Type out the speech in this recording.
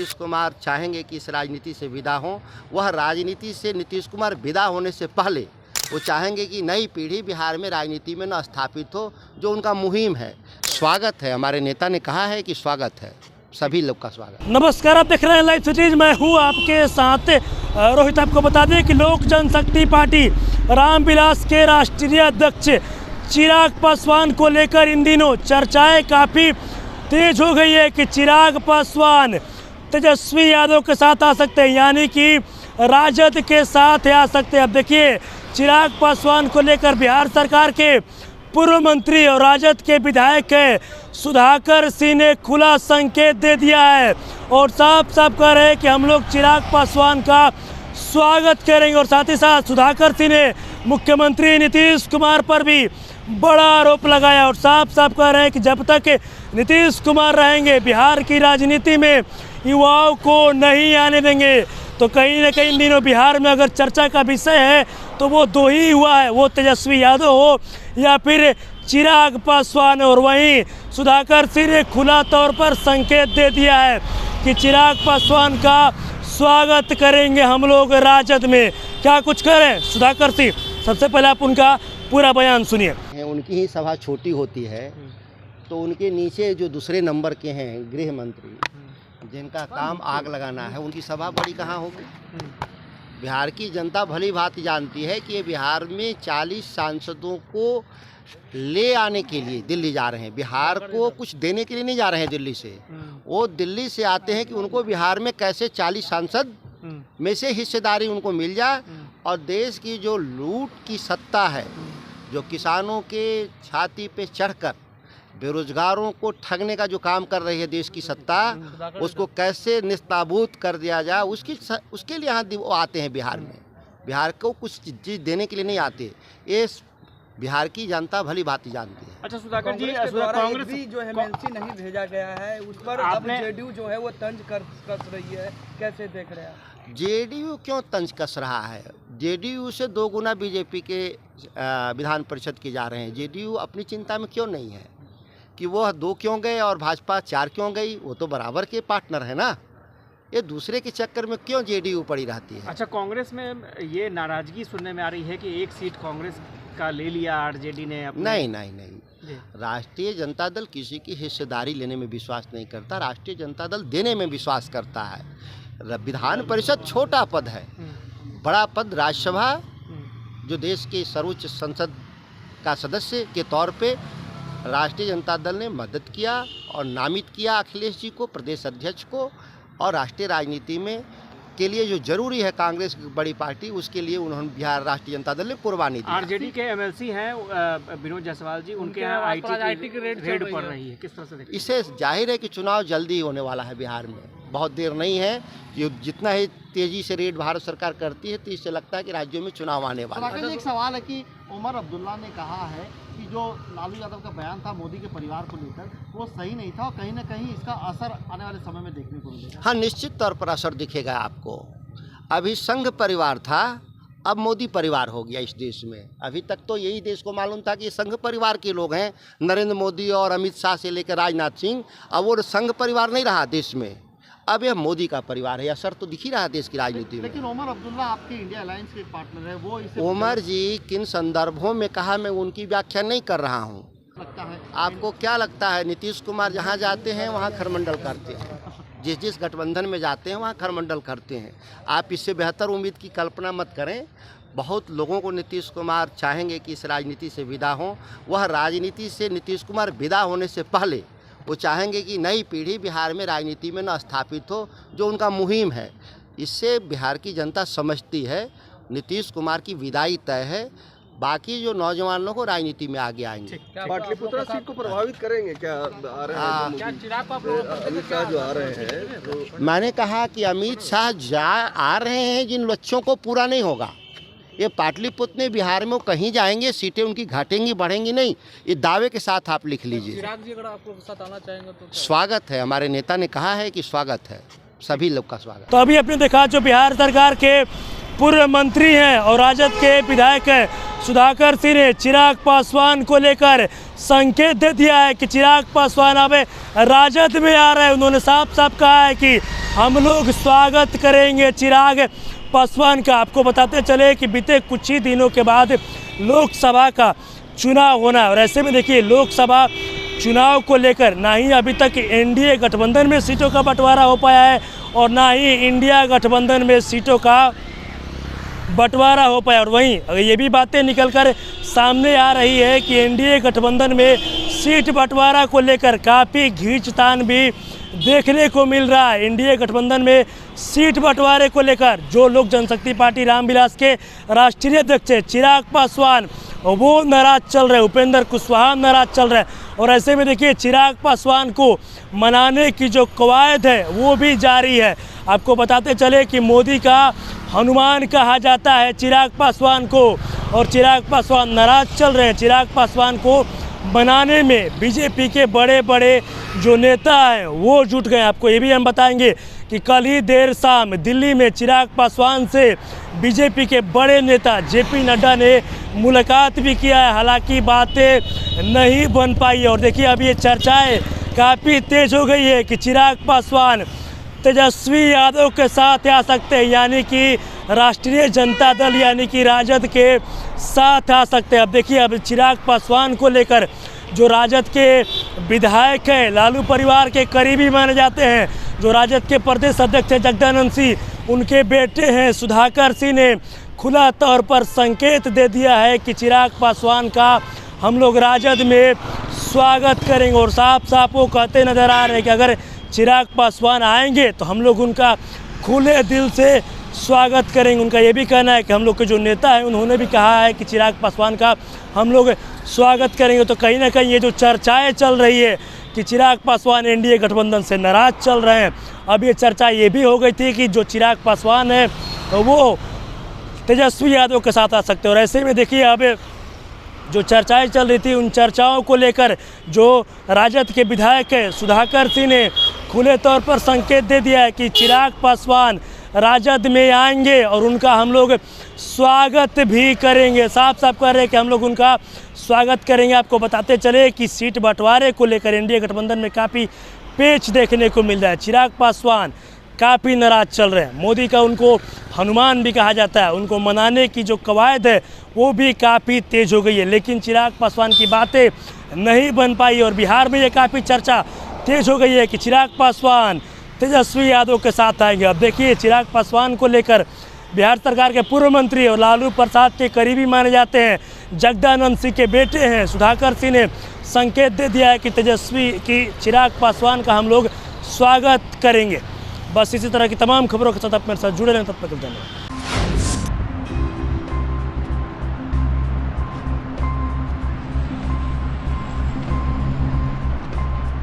नीतीश कुमार चाहेंगे कि इस राजनीति से विदा हों, वह राजनीति से नीतीश कुमार विदा होने से पहले वो चाहेंगे कि नई पीढ़ी बिहार में राजनीति में न स्थापित हो, जो उनका मुहिम है। स्वागत है, हमारे नेता ने कहा है कि स्वागत है, सभी लोग का स्वागत। नमस्कार, आप देख रहे हैं लाइव सिटीज, मैं हूँ आपके साथ रोहित। आपको बता दें कि लोक जनशक्ति पार्टी रामविलास के राष्ट्रीय अध्यक्ष चिराग पासवान को लेकर इन दिनों चर्चाएं काफ़ी तेज हो गई है कि चिराग पासवान तेजस्वी यादव के साथ आ सकते हैं, यानी कि राजद के साथ आ सकते हैं। अब देखिए, चिराग पासवान को लेकर बिहार सरकार के पूर्व मंत्री और राजद के विधायक सुधाकर सिंह ने खुला संकेत दे दिया है और साफ साफ कह रहे हैं कि हम लोग चिराग पासवान का स्वागत करेंगे। और साथ ही साथ सुधाकर सिंह ने मुख्यमंत्री नीतीश कुमार पर भी बड़ा आरोप लगाया और साफ साफ कह रहे हैं कि जब तक नीतीश कुमार रहेंगे बिहार की राजनीति में युवाओं को नहीं आने देंगे। तो कहीं न कहीं इन दिनों बिहार में अगर चर्चा का विषय है तो वो दो ही हुआ है, वो तेजस्वी यादव हो या फिर चिराग पासवान। और वहीं सुधाकर सिंह ने खुला तौर पर संकेत दे दिया है कि चिराग पासवान का स्वागत करेंगे हम लोग राजद में। क्या कुछ करें सुधाकर सिंह, सबसे पहले आप उनका पूरा बयान सुनिए। उनकी ही सभा छोटी होती है तो उनके नीचे जो दूसरे नंबर के हैं गृह मंत्री, जिनका काम आग लगाना है, उनकी सभा बड़ी कहाँ होगी। बिहार की जनता भली भांति जानती है कि ये बिहार में 40 सांसदों को ले आने के लिए दिल्ली जा रहे हैं। बिहार को कुछ देने के लिए नहीं जा रहे हैं दिल्ली से, वो दिल्ली से आते हैं कि उनको बिहार में कैसे 40 सांसद में से हिस्सेदारी उनको मिल जाए और देश की जो लूट की सत्ता है, जो किसानों के छाती पे चढ़कर बेरोजगारों को ठगने का जो काम कर रही है देश की सत्ता, उसको कैसे निस्ताबूत कर दिया जाए, उसके लिए यहाँ वो आते हैं बिहार में। बिहार को कुछ चीज़ देने के लिए नहीं आते, ये बिहार की जनता भली भांति जानती है। अच्छा सुधाकर जी, कांग्रेस भी जो एमएलसी नहीं भेजा गया है उस पर अब जेडीयू जो है वो तंज कस रही है, कैसे देख रहे हैं आप? जेडीयू क्यों तंज कस रहा है? जेडीयू से 2 गुना बीजेपी के विधान परिषद के जा रहे हैं। जेडीयू अपनी चिंता में क्यों नहीं है कि वो 2 क्यों गए और भाजपा 4 क्यों गई? वो तो बराबर के पार्टनर है ना। ये दूसरे के चक्कर में क्यों जेडीयू पड़ी रहती है? अच्छा, कांग्रेस में ये नाराजगी सुनने में आ रही है कि एक सीट कांग्रेस का ले लिया आरजेडी ने अपने। नहीं। राष्ट्रीय जनता दल किसी की हिस्सेदारी लेने में विश्वास नहीं करता, राष्ट्रीय जनता दल देने में विश्वास करता है। विधान परिषद छोटा पद है, बड़ा पद राज्यसभा, जो देश के सर्वोच्च संसद का सदस्य के तौर पे राष्ट्रीय जनता दल ने मदद किया और नामित किया अखिलेश जी को प्रदेश अध्यक्ष को। और राष्ट्रीय राजनीति में के लिए जो जरूरी है कांग्रेस की बड़ी पार्टी, उसके लिए उन्होंने बिहार राष्ट्रीय जनता दल ने कुर्बानी दी। आरजेडी के एमएलसी हैं विनोद जायसवाल जी, उनके यहाँ आईटी की रेड पड़ रही है, किस तरह से देखते हैं? इससे जाहिर है कि चुनाव जल्दी होने वाला है बिहार में, बहुत देर नहीं है। ये जितना ही तेजी से रेड भारत सरकार करती है तो इससे लगता है कि राज्यों में चुनाव आने वाला है। एक सवाल है कि उमर अब्दुल्ला ने कहा है कि जो लालू यादव का बयान था मोदी के परिवार को लेकर वो सही नहीं था और कहीं ना कहीं इसका असर आने वाले समय में देखने को मिलेगा। हाँ, निश्चित तौर पर असर दिखेगा आपको। अभी संघ परिवार था, अब मोदी परिवार हो गया इस देश में। अभी तक तो यही देश को मालूम था कि संघ परिवार के लोग हैं, नरेंद्र मोदी और अमित शाह से लेकर राजनाथ सिंह। अब वो संघ परिवार नहीं रहा देश में, अब यह मोदी का परिवार है। असर तो दिख ही रहा है देश की राजनीति में। लेकिन उमर अब्दुल्ला आपके इंडिया अलायंस के पार्टनर है, वो इसे उमर जी किन संदर्भों में कहा, मैं उनकी व्याख्या नहीं कर रहा हूँ। लगता है आपको क्या लगता है नीतीश कुमार जहाँ जाते हैं वहाँ खरमंडल करते हैं, जिस गठबंधन में जाते हैं वहाँ खरमंडल करते हैं। आप इससे बेहतर उम्मीद की कल्पना मत करें। बहुत लोगों को नीतीश कुमार चाहेंगे कि इस राजनीति से विदा हों, वह राजनीति से नीतीश कुमार विदा होने से पहले वो चाहेंगे कि नई पीढ़ी बिहार में राजनीति में न स्थापित हो, जो उनका मुहिम है। इससे बिहार की जनता समझती है नीतीश कुमार की विदाई तय है, बाकी जो नौजवान लोग राजनीति में आगे आएंगे। पाटलिपुत्र सीट को प्रभावित करेंगे क्या? आ रहे हैं क्या चिराग अमित शाह जो आ रहे हैं तो मैंने कहा कि अमित शाह आ रहे हैं, जिन लक्ष्यों को पूरा नहीं होगा। ये पाटलिपुत्र में बिहार में कहीं जाएंगे, सीटें उनकी घटेंगी बढ़ेंगी नहीं, ये दावे के साथ आप लिख लीजिए। चिराग जी अगर आपको साथ आना चाहेंगे तो स्वागत है, हमारे नेता ने कहा है कि स्वागत है, सभी लोग का स्वागत। तो अभी आपने देखा जो बिहार सरकार के पूर्व मंत्री हैं और राजद के विधायक हैं सुधाकर सिंह ने चिराग पासवान को लेकर संकेत दे दिया है कि चिराग पासवान अब राजद में आ रहे हैं। उन्होंने साफ साफ कहा है कि हम लोग स्वागत करेंगे चिराग पासवान का। आपको बताते चले कि बीते कुछ ही दिनों के बाद लोकसभा का चुनाव होना है और ऐसे में देखिए लोकसभा चुनाव को लेकर ना ही अभी तक एनडीए गठबंधन में सीटों का बंटवारा हो पाया है और ना ही इंडिया गठबंधन में सीटों का बंटवारा हो पाया। और वहीं ये भी बातें निकलकर सामने आ रही है कि एनडीए गठबंधन में सीट बंटवारा को लेकर काफ़ी खींचतान भी देखने को मिल रहा है। एनडीए गठबंधन में सीट बंटवारे को लेकर जो लोग जनशक्ति पार्टी रामविलास के राष्ट्रीय अध्यक्ष चिराग पासवान वो नाराज चल रहे, उपेंद्र कुशवाहा नाराज चल रहे और ऐसे में देखिए चिराग पासवान को मनाने की जो कवायद है वो भी जारी है। आपको बताते चले कि मोदी का हनुमान कहा जाता है चिराग पासवान को और चिराग पासवान नाराज चल रहे हैं। चिराग पासवान को बनाने में बीजेपी के बड़े बड़े जो नेता हैं वो जुट गए। आपको ये भी हम बताएंगे कि कल ही देर शाम दिल्ली में चिराग पासवान से बीजेपी के बड़े नेता जेपी नड्डा ने मुलाकात भी किया है। हालांकि बातें नहीं बन पाई और देखिए अब ये चर्चाएं काफ़ी तेज़ हो गई है कि चिराग पासवान तेजस्वी यादव के साथ आ सकते हैं, यानी कि राष्ट्रीय जनता दल यानी कि राजद के साथ आ सकते हैं। अब देखिए अब चिराग पासवान को लेकर जो राजद के विधायक हैं, लालू परिवार के करीबी माने जाते हैं, जो राजद के प्रदेश अध्यक्ष हैं जगदानंद सिंह, उनके बेटे हैं सुधाकर सिंह ने खुला तौर पर संकेत दे दिया है कि चिराग पासवान का हम लोग राजद में स्वागत करेंगे और साफ साफ वो कहते नज़र आ रहे हैं कि अगर चिराग पासवान आएंगे तो हम लोग उनका खुले दिल से स्वागत करेंगे। उनका ये भी कहना है कि हम लोग के जो नेता हैं उन्होंने भी कहा है कि चिराग पासवान का हम लोग स्वागत करेंगे। तो कहीं ना कहीं ये जो चर्चाएं चल रही है कि चिराग पासवान एनडीए गठबंधन से नाराज चल रहे हैं, अब ये चर्चा ये भी हो गई थी कि जो चिराग पासवान है वो तेजस्वी यादव के साथ आ सकते हैं। और ऐसे में देखिए अब जो चर्चाएं चल रही थी उन चर्चाओं को लेकर जो राजद के विधायक है सुधाकर सिंह ने खुले तौर पर संकेत दे दिया है कि चिराग पासवान राजद में आएंगे और उनका हम लोग स्वागत भी करेंगे। साफ साफ कह रहे हैं कि हम लोग उनका स्वागत करेंगे। आपको बताते चले कि सीट बंटवारे को लेकर एनडीए गठबंधन में काफ़ी पेच देखने को मिल रहा है। चिराग पासवान काफ़ी नाराज चल रहे हैं। मोदी का उनको हनुमान भी कहा जाता है, उनको मनाने की जो कवायद है वो भी काफ़ी तेज़ हो गई है, लेकिन चिराग पासवान की बातें नहीं बन पाई और बिहार में ये काफ़ी चर्चा तेज़ हो गई है कि चिराग पासवान तेजस्वी यादव के साथ आएंगे। अब देखिए चिराग पासवान को लेकर बिहार सरकार के पूर्व मंत्री और लालू प्रसाद के करीबी माने जाते हैं जगदानंद सिंह के बेटे हैं सुधाकर सिंह ने संकेत दे दिया है कि तेजस्वी की चिराग पासवान का हम लोग स्वागत करेंगे। बस इसी तरह की तमाम खबरों के साथ आप मेरे साथ जुड़े रहें। तब तक धन्यवाद।